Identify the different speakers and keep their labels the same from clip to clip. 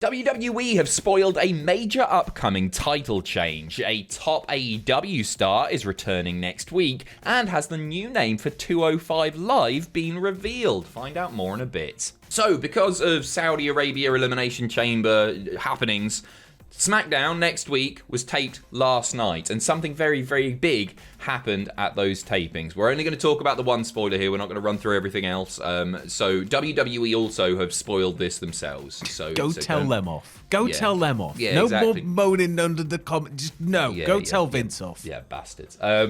Speaker 1: WWE have spoiled a major upcoming title change. A top AEW star is returning next week, and has the new name for 205 Live been revealed. Find out more in a bit. So, because of Saudi Arabia Elimination Chamber happenings, SmackDown next week was taped last night, and something very, very big happened at those tapings. We're only going to talk about the one spoiler here. We're not going to run through everything else. So WWE also have spoiled this themselves. So
Speaker 2: tell them off. Tell them off.
Speaker 1: Yeah,
Speaker 2: no
Speaker 1: exactly.
Speaker 2: more moaning under the comment. Just tell Vince off.
Speaker 1: Yeah, bastards. A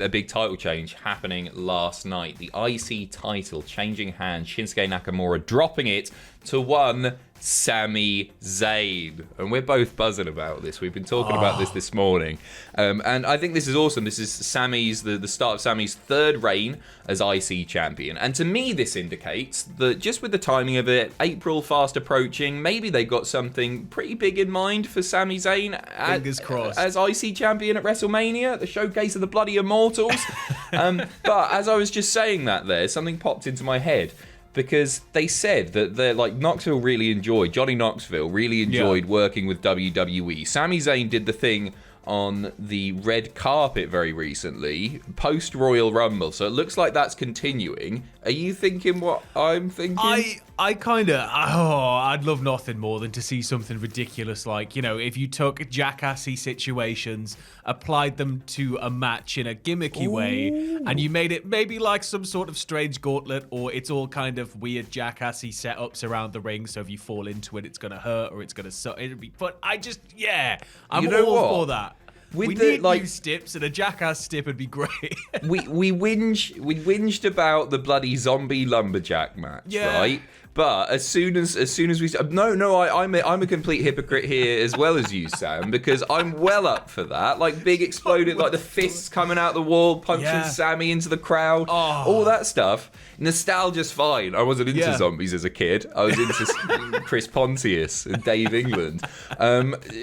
Speaker 1: big title change happening last night. The IC title changing hands. Shinsuke Nakamura dropping it to one Sami Zayn. And we're both buzzing about this. We've been talking about this morning. And I think this is awesome. This is Sami's, the start of Sami's third reign as IC champion. And to me, this indicates that just with the timing of it, April fast approaching, maybe they got something pretty big in mind for Sami Zayn
Speaker 2: Fingers crossed.
Speaker 1: as IC champion at WrestleMania, the showcase of the bloody immortals. But as I was just saying that there, something popped into my head. Because they said that Johnny Knoxville really enjoyed working with WWE. Sami Zayn did the thing on the red carpet very recently, post Royal Rumble. So it looks like that's continuing. Are you thinking what I'm thinking?
Speaker 2: I kind of, I'd love nothing more than to see something ridiculous like, if you took jackassy situations, applied them to a match in a gimmicky way, and you made it maybe like some sort of strange gauntlet, or it's all kind of weird jackassy setups around the ring, so if you fall into it, it's going to hurt, or it's going to suck. It'd be fun. I'm all for that. We need new stips, and a jackass stip would be great.
Speaker 1: we whinged about the bloody zombie lumberjack match, right? But as soon as we I'm a complete hypocrite here as well as you, Sam, because I'm well up for that. Like big exploded, like the fists coming out the wall, punching Sammy into the crowd, all that stuff. Nostalgia's fine. I wasn't into zombies as a kid. I was into Chris Pontius and Dave England.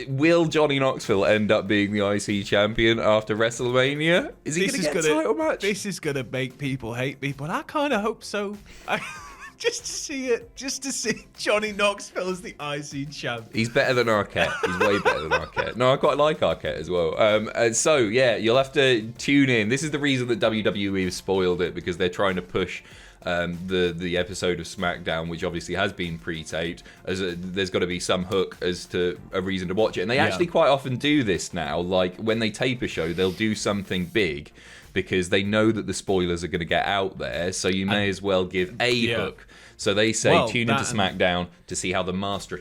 Speaker 1: Will Johnny Knoxville end up being the IC champion after WrestleMania? Is he going to get a title match?
Speaker 2: This is going to make people hate me, but I kind of hope so. Just to see Johnny Knoxville as the IC champ.
Speaker 1: He's better than Arquette. He's way better than Arquette. No, I quite like Arquette as well. You'll have to tune in. This is the reason that WWE have spoiled it, because they're trying to push the episode of SmackDown, which obviously has been pre-taped. There's got to be some hook as to a reason to watch it. And they actually quite often do this now. Like when they tape a show, they'll do something big, because they know that the spoilers are going to get out there, so you may as well give a hook. So they say, tune into SmackDown to see how the master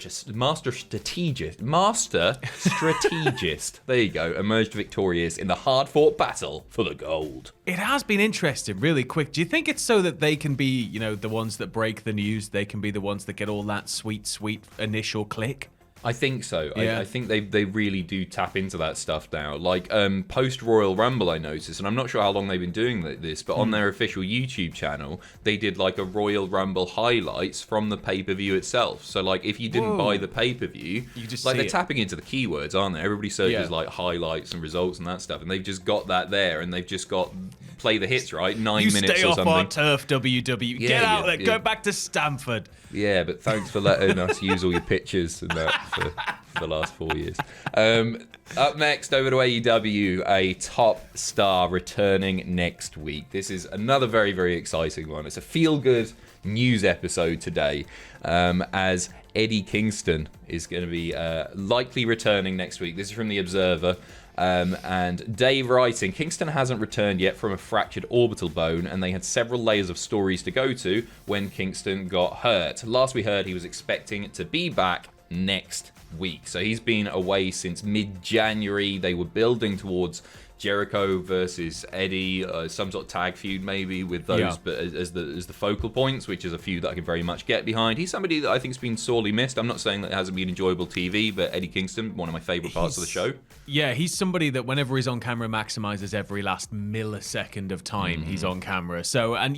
Speaker 1: strategist, there you go, emerged victorious in the hard-fought battle for the gold.
Speaker 2: It has been interesting, really quick. Do you think it's so that they can be, the ones that break the news, they can be the ones that get all that sweet initial click?
Speaker 1: I think so. I think they really do tap into that stuff now. Like post Royal Rumble, I noticed, and I'm not sure how long they've been doing this, but on their official YouTube channel, they did like a Royal Rumble highlights from the pay-per-view itself. So like if you didn't buy the pay-per-view,
Speaker 2: you just
Speaker 1: they're tapping into the keywords, aren't they? Everybody searches like highlights and results and that stuff, and they've just got that there, and they've just got play the hits, right? 9 minutes or something.
Speaker 2: Stay off our turf, WWE. Get out there. Go back to Stamford.
Speaker 1: Yeah, but thanks for letting us use all your pictures and that for the last 4 years. Up next, over to AEW, a top star returning next week. This is another very, very exciting one. It's a feel-good news episode today, as Eddie Kingston is going to be likely returning next week. This is from The Observer. And Dave writing, Kingston hasn't returned yet from a fractured orbital bone, and they had several layers of stories to go to when Kingston got hurt. Last we heard, he was expecting to be back next week. So he's been away since mid-January. They were building towards Jericho versus Eddie, some sort of tag feud maybe with those, but as the focal points, which is a feud that I can very much get behind. He's somebody that I think has been sorely missed. I'm not saying that it hasn't been enjoyable TV, but Eddie Kingston, one of my favourite parts of the show.
Speaker 2: Yeah, he's somebody that whenever he's on camera maximizes every last millisecond of time he's on camera. So, and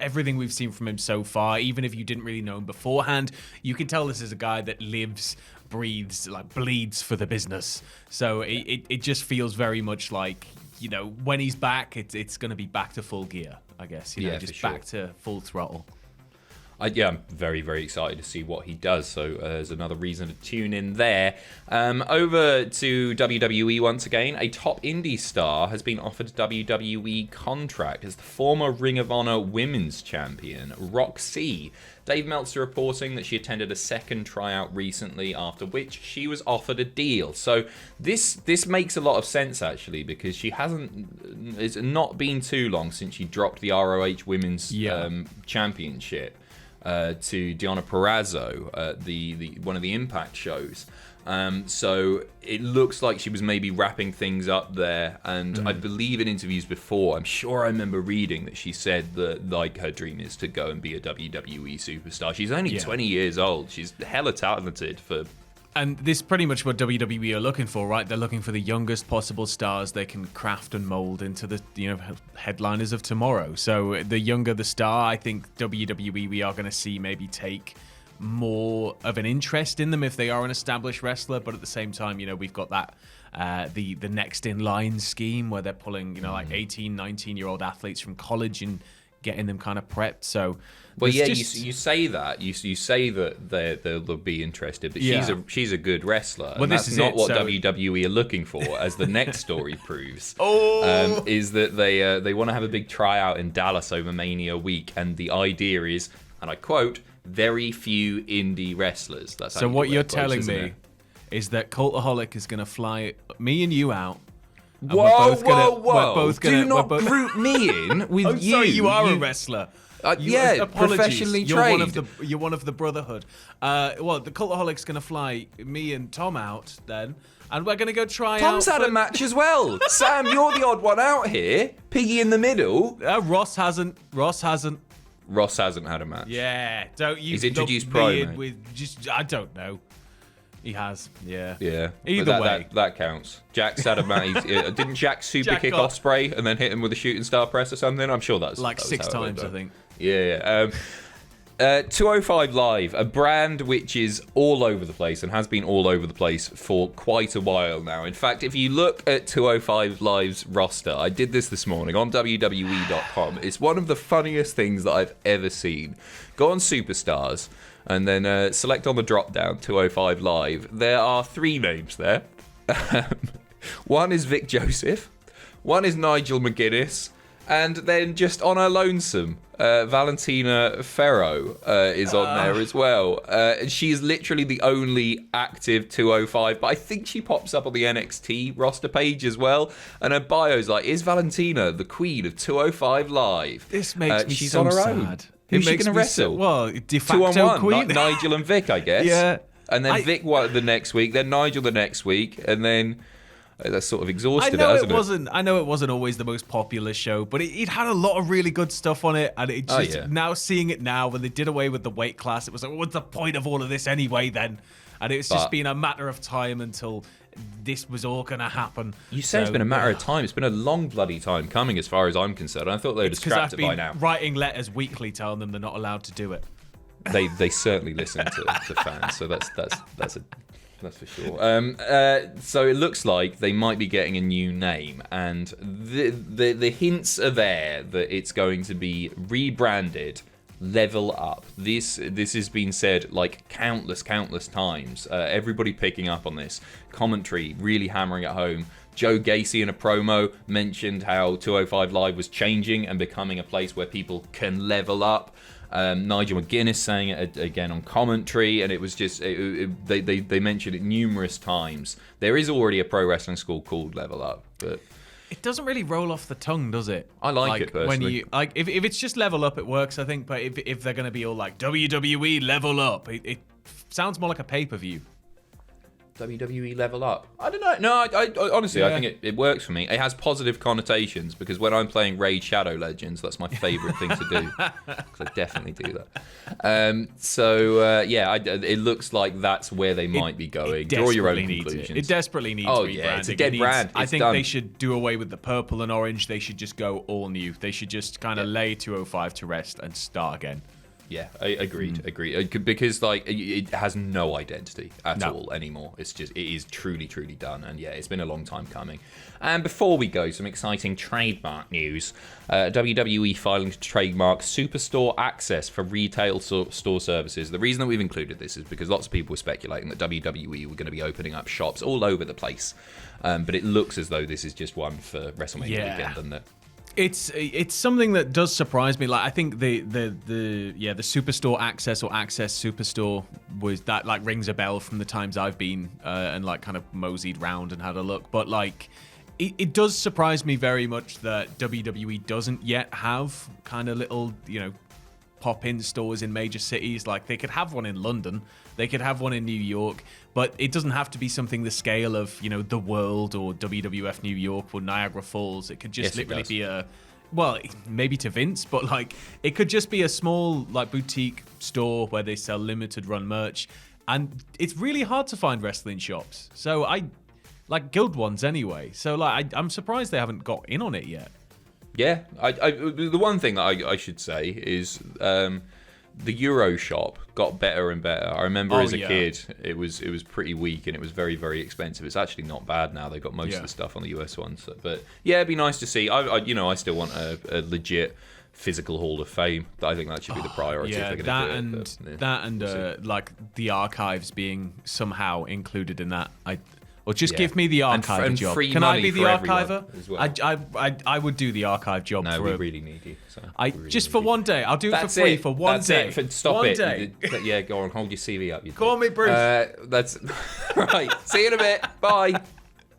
Speaker 2: everything we've seen from him so far, even if you didn't really know him beforehand, you can tell this is a guy that lives, breathes, bleeds for the business. So it just feels very much like, when he's back, it's going to be back to full gear, I guess. Just back to full throttle.
Speaker 1: I'm very, very excited to see what he does. So there's another reason to tune in there. Over to WWE once again. A top indie star has been offered a WWE contract as the former Ring of Honor Women's Champion, rok-c. Dave Meltzer reporting that she attended a second tryout recently, after which she was offered a deal. So this makes a lot of sense, actually, because it's not been too long since she dropped the ROH Women's Championship to Deonna Purrazzo, the one of the Impact shows. So it looks like she was maybe wrapping things up there, and I believe in interviews before, I'm sure I remember reading that she said that like her dream is to go and be a WWE superstar. She's only 20 years old. She's hella talented for.
Speaker 2: And this is pretty much what WWE are looking for, right? They're looking for the youngest possible stars they can craft and mold into the headliners of tomorrow. So the younger the star, I think WWE, we are going to see maybe take more of an interest in them if they are an established wrestler. But at the same time, we've got that the next in line scheme where they're pulling like 18, 19-year-old athletes from college and getting them kind of prepped. So
Speaker 1: you say that you say that they'll be interested, but she's a good wrestler.
Speaker 2: Well,
Speaker 1: and
Speaker 2: this
Speaker 1: that's
Speaker 2: is
Speaker 1: not what
Speaker 2: so
Speaker 1: WWE are looking for, as the next story proves. Is that they want to have a big tryout in Dallas over Mania week, and the idea is, and I quote, very few indie wrestlers. That's
Speaker 2: so what you're telling me is that Cultaholic is going to fly me and you out.
Speaker 1: Whoa! Do not group me in with you.
Speaker 2: Sorry, you are a wrestler.
Speaker 1: Professionally trained.
Speaker 2: You're one of the Brotherhood. The Cultaholic's going to fly me and Tom out then, and we're going to go try
Speaker 1: Tom's had a match as well. Sam, you're the odd one out here. Piggy in the middle.
Speaker 2: Ross hasn't.
Speaker 1: Ross hasn't had a match.
Speaker 2: Yeah, don't you?
Speaker 1: He's introduced Pro.
Speaker 2: I don't know. He has, yeah.
Speaker 1: Yeah.
Speaker 2: Either way.
Speaker 1: That counts. Jack's had a match. Didn't Jack super kick Ospreay and then hit him with a shooting star press or something? I'm sure that's
Speaker 2: like 6 times, I think.
Speaker 1: Yeah. 205 Live, a brand which is all over the place and has been all over the place for quite a while now. In fact, if you look at 205 Live's roster, I did this morning on WWE.com. It's one of the funniest things that I've ever seen. Go on Superstars and then select on the drop-down 205 Live. There are 3 names there. One is Vic Joseph, one is Nigel McGuinness, and then just on her lonesome, Valentina Ferro is on there as well. And she's literally the only active 205, but I think she pops up on the NXT roster page as well. And her bio's like, is Valentina the queen of 205 Live?
Speaker 2: This makes me
Speaker 1: she's
Speaker 2: so
Speaker 1: on her
Speaker 2: sad.
Speaker 1: own. Who's she going to wrestle?
Speaker 2: De facto
Speaker 1: 2-on-1,
Speaker 2: queen.
Speaker 1: Nigel and Vic, I guess.
Speaker 2: Yeah.
Speaker 1: And then Vic the next week, then Nigel the next week, and then that's sort of exhausted
Speaker 2: I know it wasn't always the most popular show, but it had a lot of really good stuff on it, and it just now seeing it now when they did away with the weight class, it was like, what's the point of all of this anyway then? And it's just been a matter of time until this was all going to happen.
Speaker 1: You say it's been a matter of time. It's been a long bloody time coming, as far as I'm concerned. I thought they'd have scrapped it by now.
Speaker 2: Writing letters weekly telling them they're not allowed to do it.
Speaker 1: They certainly listen to fans, so that's for sure. So it looks like they might be getting a new name, and the hints are there that it's going to be rebranded Level Up. This has been said like countless times. Everybody picking up on this. Commentary really hammering it home. Joe Gacy in a promo mentioned how 205 Live was changing and becoming a place where people can level up. Nigel McGuinness saying it again on commentary, and it was just they mentioned it numerous times. There is already a pro wrestling school called Level Up, but
Speaker 2: it doesn't really roll off the tongue, does it?
Speaker 1: I like it personally.
Speaker 2: When you if it's just Level Up, it works, I think. But if they're going to be all like WWE Level Up, it sounds more like a pay-per-view.
Speaker 1: WWE Level Up. I don't know. No, I honestly, I think it works for me. It has positive connotations because when I'm playing Raid Shadow Legends, that's my favourite thing to do. Because I definitely do that. It looks like that's where they might be going. Draw your own conclusions.
Speaker 2: It desperately needs rebranding.
Speaker 1: Yeah, it's a dead brand.
Speaker 2: I think they should do away with the purple and orange. They should just go all new. They should just kind of lay 205 to rest and start again.
Speaker 1: Yeah, agreed. Because like it has no identity at all anymore. It is truly done, and yeah, it's been a long time coming. And before we go, some exciting trademark news: WWE filing to trademark Superstore access for retail store services. The reason that we've included this is because lots of people were speculating that WWE were going to be opening up shops all over the place, but it looks as though this is just one for WrestleMania weekend, doesn't it?
Speaker 2: It's something that does surprise me. Like I think the Superstore access or Access Superstore was that like rings a bell from the times I've been and like kind of moseyed round and had a look. But like it does surprise me very much that WWE doesn't yet have kind of little pop-in stores in major cities. Like they could have one in London, they could have one in New York, but it doesn't have to be something the scale of The World or WWF New York or Niagara Falls. It could just literally be maybe to Vince, but like it could just be a small like boutique store where they sell limited run merch, and it's really hard to find wrestling shops. So I like guild ones anyway. So like I'm surprised they haven't got in on it yet.
Speaker 1: Yeah, the one thing that I should say is the Euro shop got better and better. I remember as a kid, it was pretty weak and it was very, very expensive. It's actually not bad now. They got most of the stuff on the US one. So, but yeah, it'd be nice to see. I still want a legit physical Hall of Fame. I think that should be the priority.
Speaker 2: Yeah,
Speaker 1: if they're gonna do it,
Speaker 2: like the archives being somehow included in that. Or just give me the archiver job. Can I be the archiver?
Speaker 1: As well.
Speaker 2: I would do the archive job.
Speaker 1: No, we really need you. So
Speaker 2: just for one day. I'll do it for free for one day.
Speaker 1: Stop
Speaker 2: one
Speaker 1: it.
Speaker 2: Day.
Speaker 1: Yeah, go on. Hold your CV up.
Speaker 2: Call me Bruce.
Speaker 1: That's right. See you in a bit. Bye.